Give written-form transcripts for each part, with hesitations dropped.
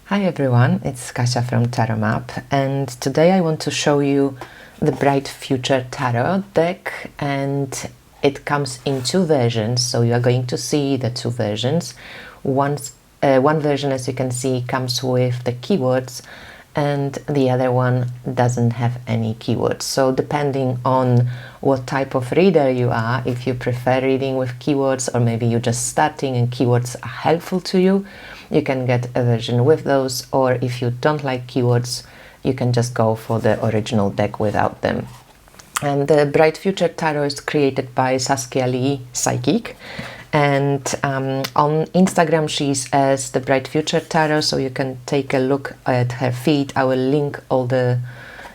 Hi everyone, it's Kasia from Tarot Map, and today I want to show you the Bright Future Tarot deck, and it comes in two versions, so you are going to see the two versions. One version, as you can see, comes with the keywords, and the other one doesn't have any keywords. So depending on what type of reader you are, if you prefer reading with keywords or maybe you're just starting and keywords are helpful to you, you can get a version with those, or if you don't like keywords, you can just go for the original deck without them. And the Bright Future Tarot is created by Saskia Lee, Psychic, and on Instagram she's as the Bright Future Tarot, so you can take a look at her feed. I will link all the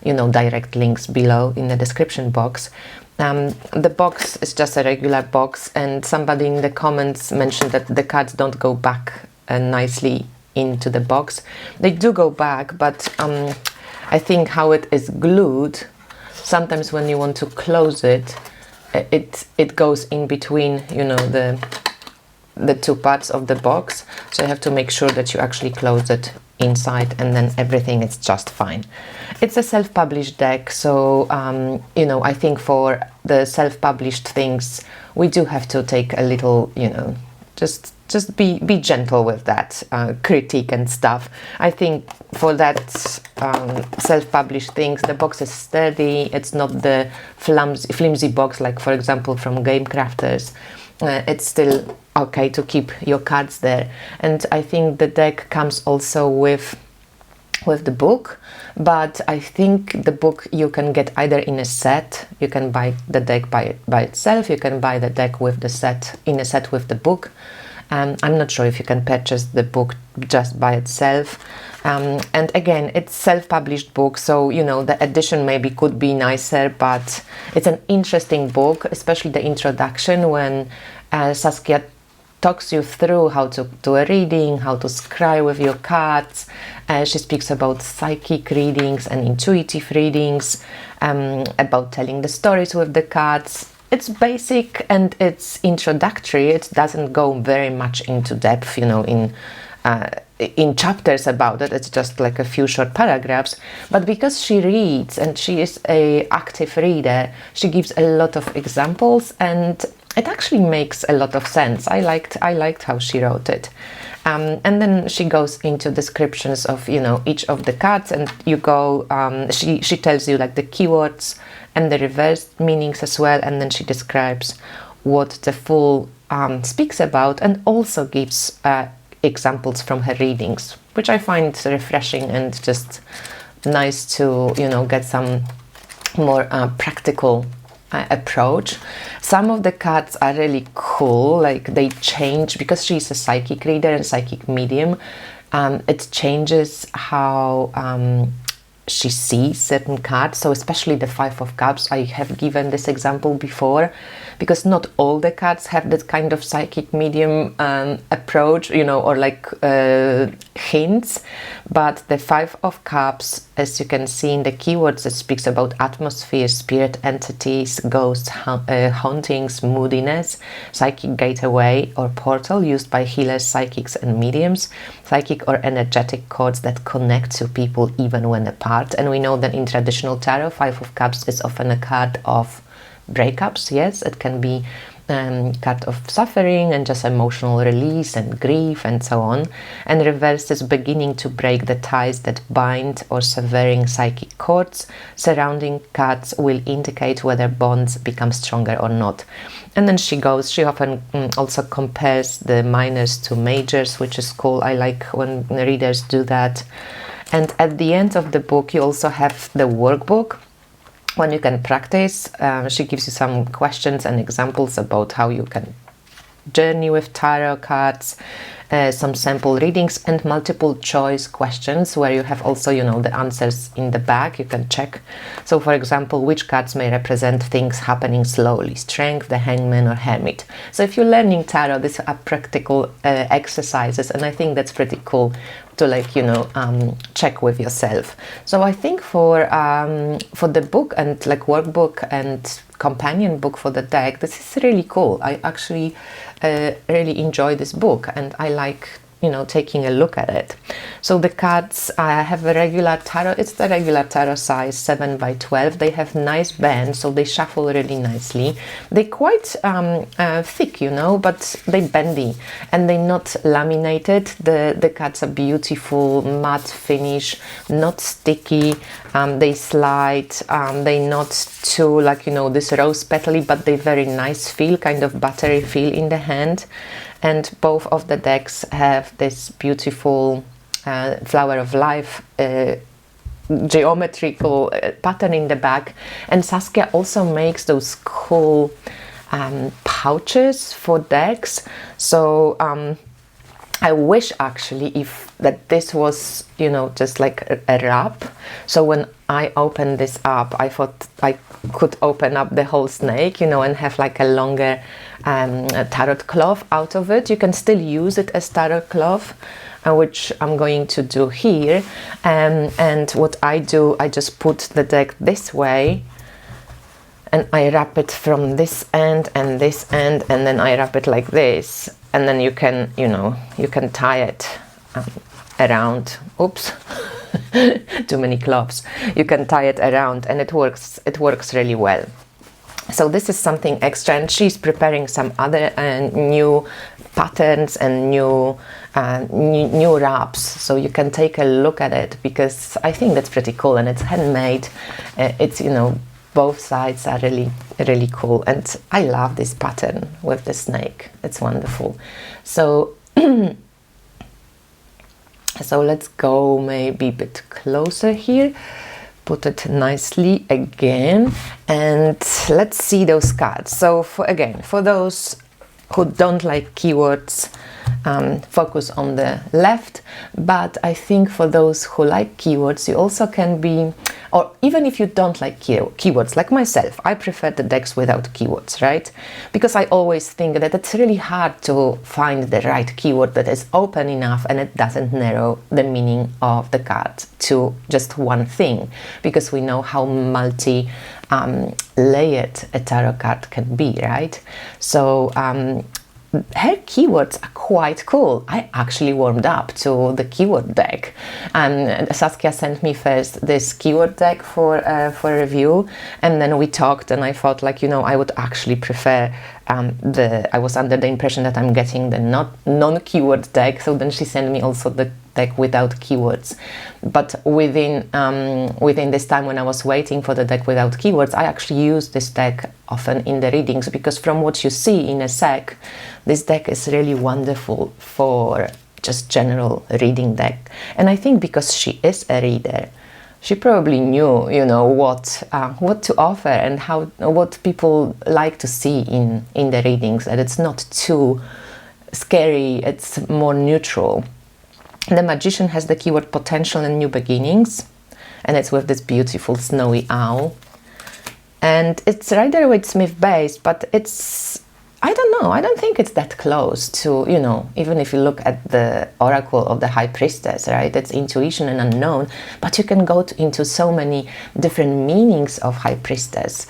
direct links below in the description box. The box is just a regular box, and somebody in the comments mentioned that the cards don't go back nicely into the box. They do go back, but I think how it is glued, sometimes when you want to close it, it goes in between the two parts of the box, so you have to make sure that you actually close it inside, and then everything is just fine. It's a self-published deck, so I think for the self-published things we do have to take a little, just be gentle with that critique and stuff. I think for that self-published things, the box is sturdy. It's not the flimsy box like, for example, from Game Crafters. It's still okay to keep your cards there. And I think the deck comes also with the book, but I think the book you can get either in a set. You can buy the deck by itself. You can buy the deck with the set in a set with the book. I'm not sure if you can purchase the book just by itself. And again, it's self-published book, so the edition maybe could be nicer, but it's an interesting book, especially the introduction when Saskia talks you through how to do a reading, how to scry with your cards. She speaks about psychic readings and intuitive readings, about telling the stories with the cards. It's basic and it's introductory. It doesn't go very much into depth, in chapters about it. It's just like a few short paragraphs. But because she reads and she is an active reader, she gives a lot of examples, and it actually makes a lot of sense. I liked how she wrote it. And then she goes into descriptions of each of the cards, and you go. She tells you like the keywords and the reversed meanings as well, and then she describes what the full speaks about, and also gives examples from her readings, which I find refreshing and just nice to get some more practical approach. Some of the cards are really cool, like they change because she's a psychic reader and psychic medium. It changes how she sees certain cards, so especially the Five of Cups. I have given this example before because not all the cards have that kind of psychic medium approach, or like hints, but the Five of Cups, as you can see in the keywords, it speaks about atmosphere, spirit entities, ghosts, hauntings, moodiness, psychic gateway or portal used by healers, psychics and mediums, psychic or energetic cords that connect to people even when apart. And we know that in traditional tarot, Five of Cups is often a card of breakups. Yes, it can be card of suffering and just emotional release and grief and so on. And reverse is beginning to break the ties that bind or severing psychic cords. Surrounding cards will indicate whether bonds become stronger or not. And then she often also compares the minors to majors, which is cool. I like when readers do that. And at the end of the book, you also have the workbook when you can practice. She gives you some questions and examples about how you can journey with tarot cards, some sample readings and multiple choice questions where you have also the answers in the back. You can check. So for example, which cards may represent things happening slowly: Strength, the Hangman or Hermit. So if you're learning tarot, these are practical exercises, and I think that's pretty cool to check with yourself. So I think for the book and like workbook and companion book for the deck, this is really cool. I actually really enjoy this book, and I like you know, taking a look at it. So the cards, I have a regular tarot. It's the regular tarot size, 7 by 12. They have nice bands, so they shuffle really nicely. They're quite thick, you know, but they bendy and they're not laminated. The cards are beautiful, matte finish, not sticky. They slide. They're not too, like, you know, this rose petally, but they very nice feel, kind of buttery feel in the hand. And both of the decks have this beautiful flower of life geometrical pattern in the back. And Saskia also makes those cool pouches for decks. So I wish actually if that this was, you know, just like a wrap. So when I opened this up, I thought I could open up the whole snake, you know, and have like a longer tarot cloth out of it. You can still use it as tarot cloth, which I'm going to do here. And what I do, I just put the deck this way, and I wrap it from this end and this end, and then I wrap it like this, and then you can, you know, you can tie it around. Oops. Too many cloths. You can tie it around, and it works really well. So this is something extra, and she's preparing some other new patterns and new wraps, so you can take a look at it, because I think that's pretty cool, and it's handmade. It's, you know, both sides are really cool, and I love this pattern with the snake. It's wonderful. So so let's go maybe a bit closer here, put it nicely again, and let's see those cards. So for those who don't like keywords, focus on the left, but I think for those who like keywords, you also can be, or even if you don't like keywords, like myself, I prefer the decks without keywords, right? Because I always think that it's really hard to find the right keyword that is open enough and it doesn't narrow the meaning of the card to just one thing, because we know how layered a tarot card can be, right? So her keywords are quite cool. I actually warmed up to the keyword deck, and Saskia sent me first this keyword deck for review, and then we talked, and I thought, like, you know, I would actually prefer I was under the impression that I'm getting the non-keyword deck, so then she sent me also the deck without keywords. But within this time when I was waiting for the deck without keywords, I actually use this deck often in the readings, because from what you see in a sec, this deck is really wonderful for just general reading deck. And I think because she is a reader, she probably knew, you know, what to offer and what people like to see in the readings, that it's not too scary, it's more neutral. The Magician has the keyword potential and new beginnings, and it's with this beautiful snowy owl. And it's Rider-Waite-Smith based, but it's, I don't know, I don't think it's that close to, you know, even if you look at the Oracle of the High Priestess, right? It's intuition and unknown, but you can go into so many different meanings of High Priestess.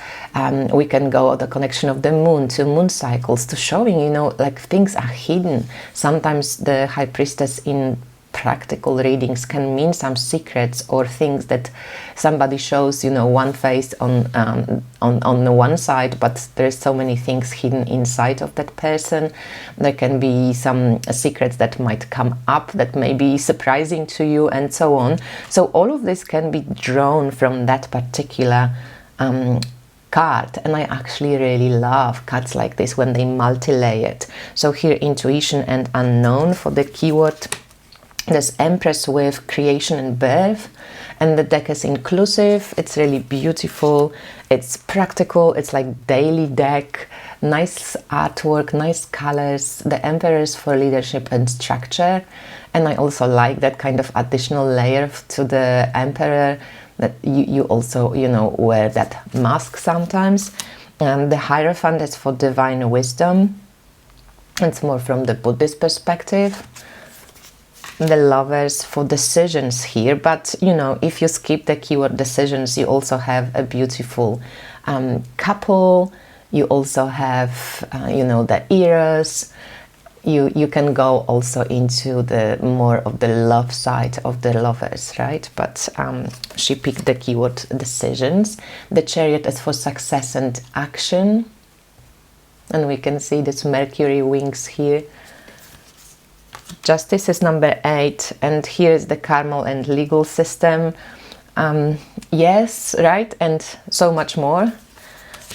We can go the connection of the moon to moon cycles, to showing, you know, like things are hidden. Sometimes the High Priestess in practical readings can mean some secrets or things that somebody shows, you know, one face on the one side, but there's so many things hidden inside of that person. There can be some secrets that might come up that may be surprising to you, and so on. So all of this can be drawn from that particular card, and I actually really love cards like this when they multi-layered. So here, intuition and unknown for the keyword. There's Empress with creation and birth, and the deck is inclusive. It's really beautiful, it's practical, it's like daily deck, nice artwork, nice colors. The Emperors for leadership and structure, and I also like that kind of additional layer to the Emperor, that you also, you know, wear that mask sometimes. The Hierophant is for divine wisdom. It's more from the Buddhist perspective. The Lovers for decisions here, but, you know, if you skip the keyword decisions, you also have a beautiful couple. You also have, you know, the Eros. you can go also into the more of the love side of the lovers, right? But she picked the keyword decisions. The Chariot is for success and action, and we can see this Mercury wings here. Justice is number 8, and here is the karma and legal system. Yes, right, and so much more.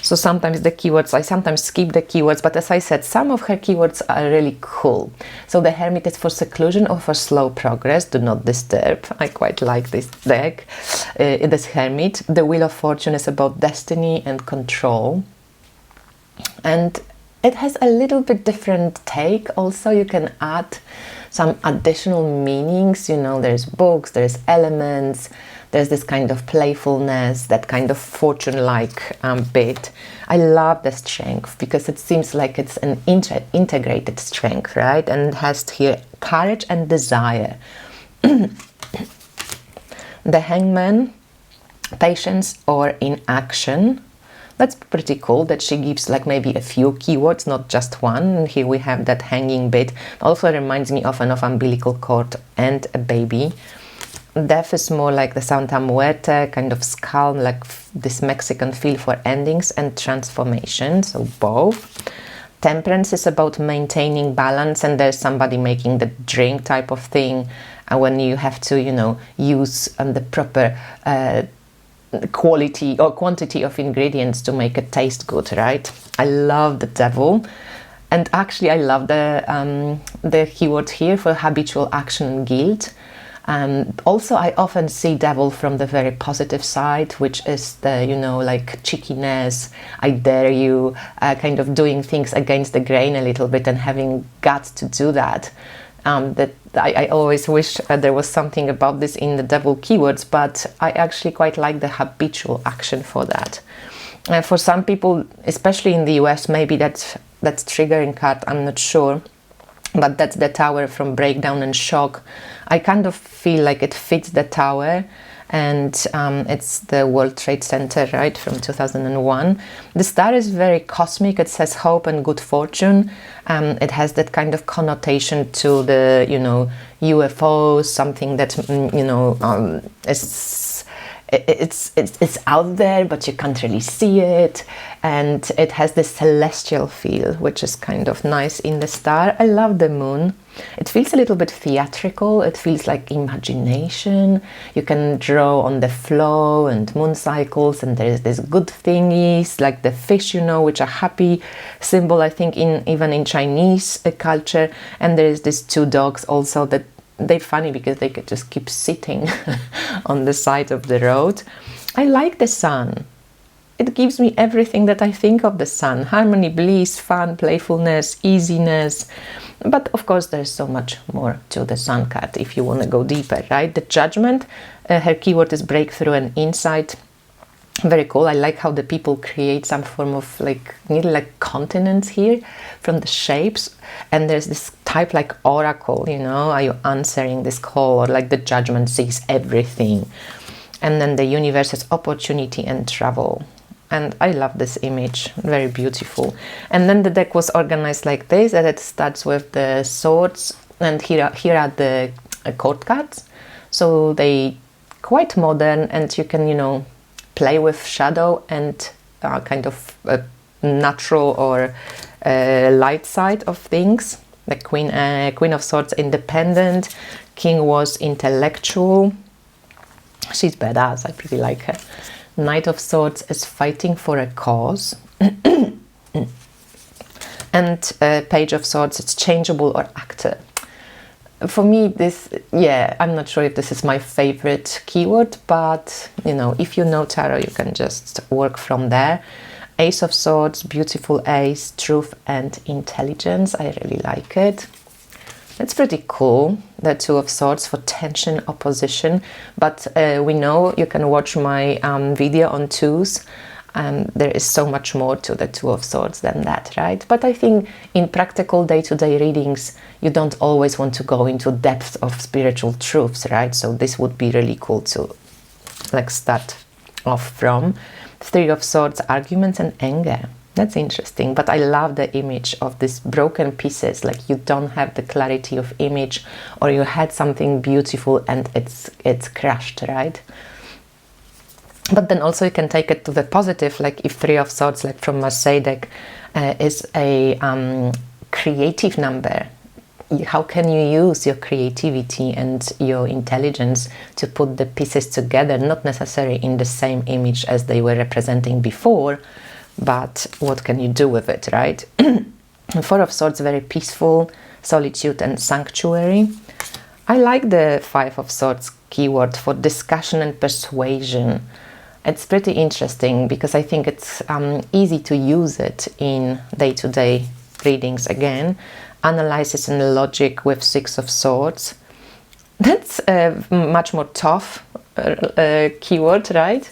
So sometimes the keywords, I sometimes skip the keywords, but as I said, some of her keywords are really cool. So the Hermit is for seclusion or for slow progress, do not disturb. I quite like this deck, this Hermit. The Wheel of Fortune is about destiny and control. And it has a little bit different take. Also, you can add some additional meanings. You know, there's books, there's elements, there's this kind of playfulness, that kind of fortune-like bit. I love the strength because it seems like it's an integrated strength, right? And it has here courage and desire. The Hangman, patience or inaction. That's pretty cool that she gives like maybe a few keywords, not just one. And here we have that hanging bit. Also reminds me often of umbilical cord and a baby. Death is more like the Santa Muerte, kind of skull, like this Mexican feel for endings and transformation, so both. Temperance is about maintaining balance, and there's somebody making the drink type of thing, and when you have to, you know, use the proper quality or quantity of ingredients to make it taste good, right? I love the Devil. And actually I love the keyword here for habitual action and guilt. Also, I often see Devil from the very positive side, which is the, you know, like cheekiness, I dare you, kind of doing things against the grain a little bit and having guts to do that. That I always wish there was something about this in the Devil keywords, but I actually quite like the habitual action for that. For some people, especially in the US, maybe that's triggering card, I'm not sure. But that's the Tower from Breakdown and Shock. I kind of feel like it fits the Tower, and it's the World Trade Center, right, from 2001. The star is very cosmic. It says hope and good fortune. It has that kind of connotation to the, you know, UFOs, something that, you know, it's out there, but you can't really see it, and it has this celestial feel, which is kind of nice in the star. I love the Moon. It feels a little bit theatrical. It feels like imagination. You can draw on the flow and moon cycles, and there's this good thingies like the fish, you know, which are happy symbol, I think, even in Chinese culture. And there is these 2 dogs also that they're funny because they could just keep sitting on the side of the road. I like the Sun. It gives me everything that I think of the Sun. Harmony, bliss, fun, playfulness, easiness. But of course there's so much more to the Sun card if you want to go deeper, right? The Judgment, her keyword is breakthrough and insight. Very cool. I like how the people create some form of like nearly like continents here from the shapes, and there's this type like oracle, you know, are you answering this call, or like the Judgment sees everything. And then the Universe is opportunity and travel. And I love this image, very beautiful. And then the deck was organized like this, and it starts with the swords, and here are the court cards. So they quite modern, and you can, you know, play with shadow and kind of natural or light side of things. The Queen of Swords, independent. King was intellectual. She's badass, I pretty like her. Knight of Swords is fighting for a cause. And Page of Swords, it's changeable or actor. For me, this, yeah, I'm not sure if this is my favorite keyword, but, you know, if you know tarot, you can just work from there. Ace of Swords, beautiful ace, truth and intelligence. I really like it. It's pretty cool, the Two of Swords for tension, opposition. But we know, you can watch my video on twos. There is so much more to the Two of Swords than that, right? But I think in practical day-to-day readings, you don't always want to go into depth of spiritual truths, right? So this would be really cool to like start off from. Three of Swords, arguments and anger. That's interesting, but I love the image of these broken pieces, like you don't have the clarity of image, or you had something beautiful and it's crushed, right? But then also you can take it to the positive, like if Three of Swords, like from Marseille deck, is a creative number. How can you use your creativity and your intelligence to put the pieces together, not necessarily in the same image as they were representing before, but what can you do with it, right? Four of Swords, very peaceful, solitude and sanctuary. I like the Five of Swords keyword for discussion and persuasion. It's pretty interesting because I think it's easy to use it in day-to-day readings again. Analysis and logic with Six of Swords. That's a much more tough keyword, right?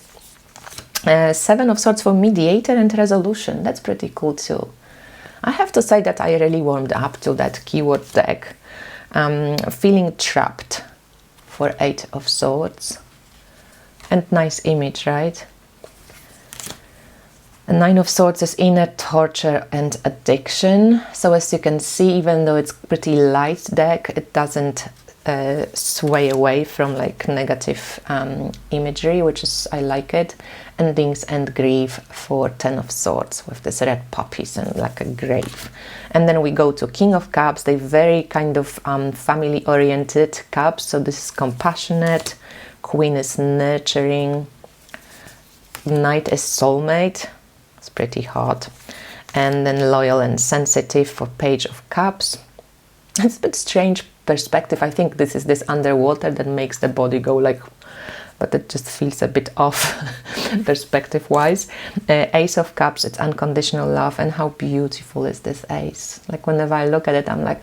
Seven of Swords for mediator and resolution. That's pretty cool too. I have to say that I really warmed up to that keyword deck. Feeling trapped for Eight of Swords. And nice image, right? And Nine of Swords is inner torture and addiction. So as you can see, even though it's pretty light deck, it doesn't sway away from like negative imagery, which is, I like it. Endings and grief for Ten of Swords with this red poppies and like a grave. And then we go to King of Cups. They're very kind of family oriented cups. So this is compassionate. Queen is nurturing. Knight is soulmate. It's pretty hot. And then loyal and sensitive for Page of Cups. It's a bit strange perspective. I think this is this underwater that makes the body go like, but it just feels a bit off perspective wise. Ace of Cups, it's unconditional love. And how beautiful is this ace? Like whenever I look at it, I'm like,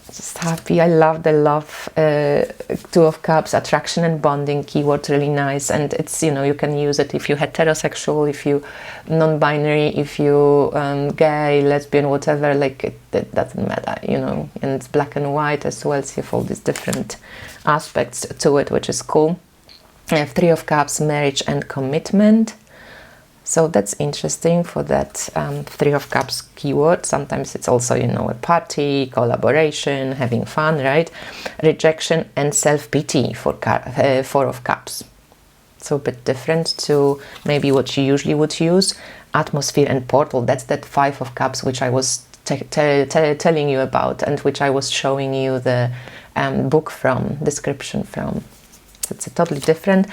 just happy. I love the love. Two of Cups, attraction and bonding keyword, really nice. And it's, you know, you can use it if you're heterosexual, if you non-binary, if you gay, lesbian, whatever, like it doesn't matter, you know. And it's black and white as well, so you have all these different aspects to it, which is cool. Three of Cups, marriage and commitment. So that's interesting for that Three of Cups keyword. Sometimes it's also, you know, a party, collaboration, having fun, right? Rejection and self-pity for Four of Cups. So a bit different to maybe what you usually would use. Atmosphere and portal, that's that Five of Cups which I was telling you about and which I was showing you the book from, description from. It's a totally different.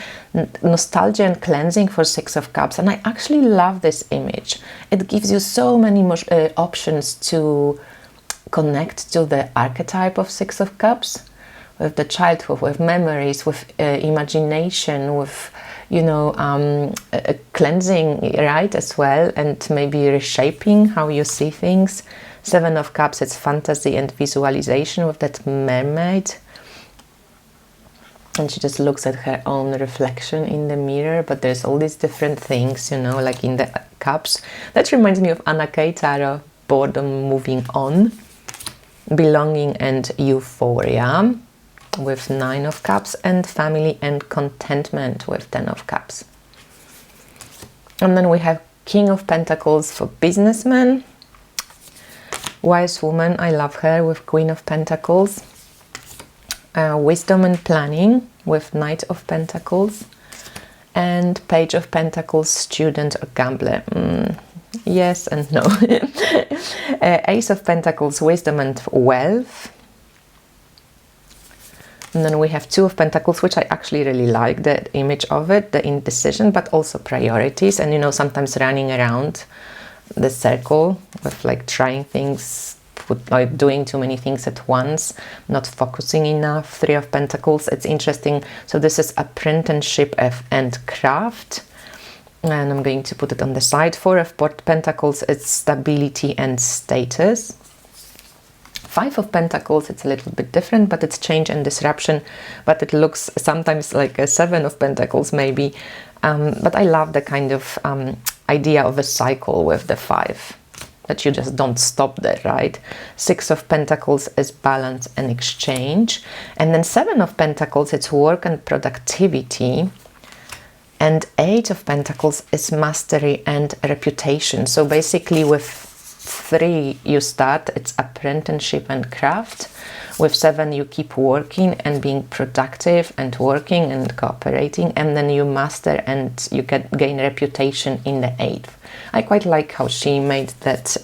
Nostalgia and cleansing for Six of Cups. And I actually love this image. It gives you so many more options to connect to the archetype of Six of Cups, with the childhood, with memories, with imagination, with, you know, cleansing, right, as well, and maybe reshaping how you see things. Seven of Cups, it's fantasy and visualization with that mermaid. And she just looks at her own reflection in the mirror, but there's all these different things, you know, like in the cups. That reminds me of Anna Kay Tarot, boredom, moving on, belonging and euphoria with Nine of Cups, and family and contentment with Ten of Cups. And then we have King of Pentacles for businessmen, wise woman, I love her, with Queen of Pentacles. Wisdom and planning with Knight of Pentacles, and Page of Pentacles, student or gambler. Yes and no. Ace of Pentacles, wisdom and wealth. And then we have Two of Pentacles, which I actually really like the image of it, the indecision, but also priorities. And, you know, sometimes running around the circle with like trying things, like doing too many things at once, not focusing enough. Three of Pentacles, it's interesting. So this is apprenticeship and craft, and I'm going to put it on the side. Four of Pentacles, it's stability and status. Five of Pentacles, it's a little bit different, but it's change and disruption, but it looks sometimes like a Seven of Pentacles maybe, but I love the kind of idea of a cycle with the five, that you just don't stop there, right? Six of Pentacles is balance and exchange. And then Seven of Pentacles, it's work and productivity. And Eight of Pentacles is mastery and reputation. So basically with 3 you start, it's apprenticeship and craft. With 7 you keep working and being productive and working and cooperating, and then you master and you gain reputation in the 8th. I quite like how she made that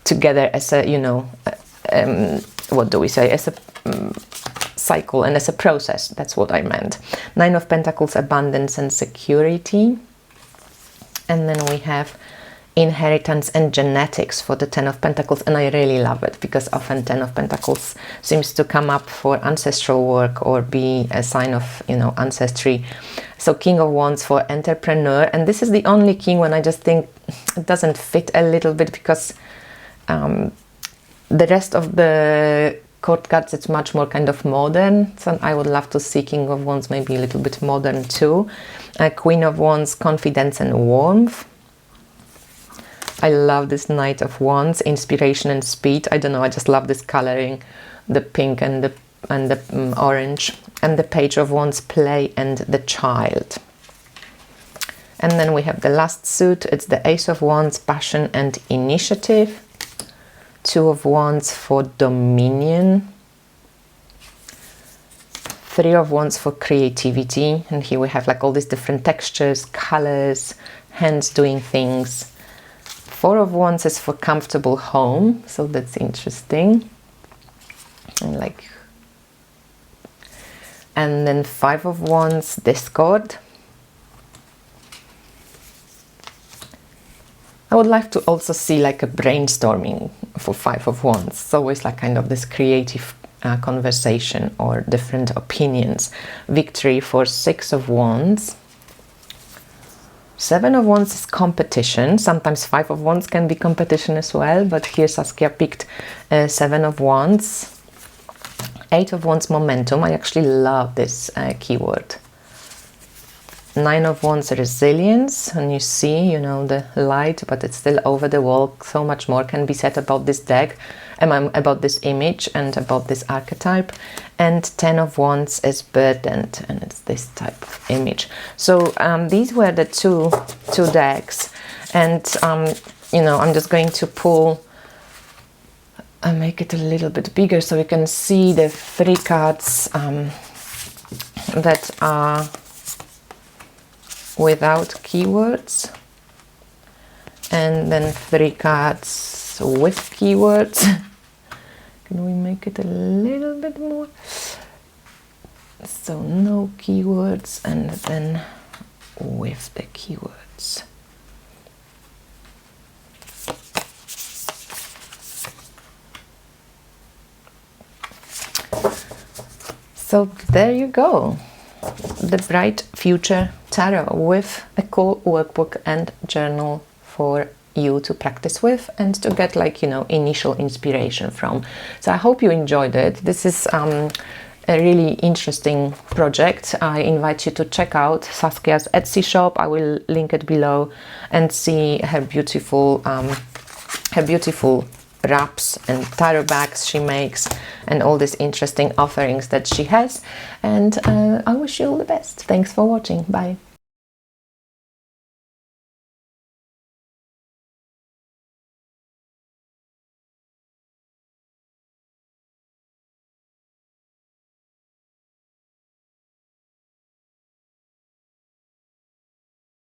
together as a, you know, what do we say, as a cycle and as a process. That's what I meant. 9 of Pentacles, abundance and security. And then we have inheritance and genetics for the 10 of Pentacles, and I really love it because often 10 of Pentacles seems to come up for ancestral work or be a sign of, you know, ancestry. So King of Wands for entrepreneur, and this is the only king when I just think it doesn't fit a little bit, because the rest of the court cards, it's much more kind of modern, so I would love to see King of Wands maybe a little bit modern too. Queen of Wands, confidence and warmth. I love this Knight of Wands, inspiration and speed. I don't know, I just love this coloring, the pink and the orange. And the Page of Wands, play and the child. And then we have the last suit, it's the Ace of Wands, passion and initiative. 2 of Wands for dominion. 3 of Wands for creativity, and here we have like all these different textures, colors, hands doing things. 4 of Wands is for comfortable home, so that's interesting. And then 5 of Wands, discord. I would like to also see like a brainstorming for 5 of Wands. It's always like kind of this creative conversation or different opinions. Victory for 6 of Wands. 7 of Wands is competition. Sometimes 5 of Wands can be competition as well, but here Saskia picked 7 of Wands. 8 of Wands, momentum. I actually love this keyword. 9 of Wands, resilience. And you see, you know, the light, but it's still over the wall. So much more can be said about this deck, about this image and about this archetype. And 10 of Wands is burdened, and it's this type of image. So these were the two decks, and you know, I'm just going to pull and make it a little bit bigger so you can see the 3 cards that are without keywords, and then 3 cards with keywords. Can we make it a little bit more? So no keywords, and then with the keywords. So there you go. The Bright Future Tarot with a cool workbook and journal for you to practice with and to get, like, you know, initial inspiration from. So I hope you enjoyed it. This is a really interesting project. I invite you to check out Saskia's Etsy shop. I will link it below, and see her beautiful wraps and tarot bags she makes, and all these interesting offerings that she has. And I wish you all the best. Thanks for watching. Bye.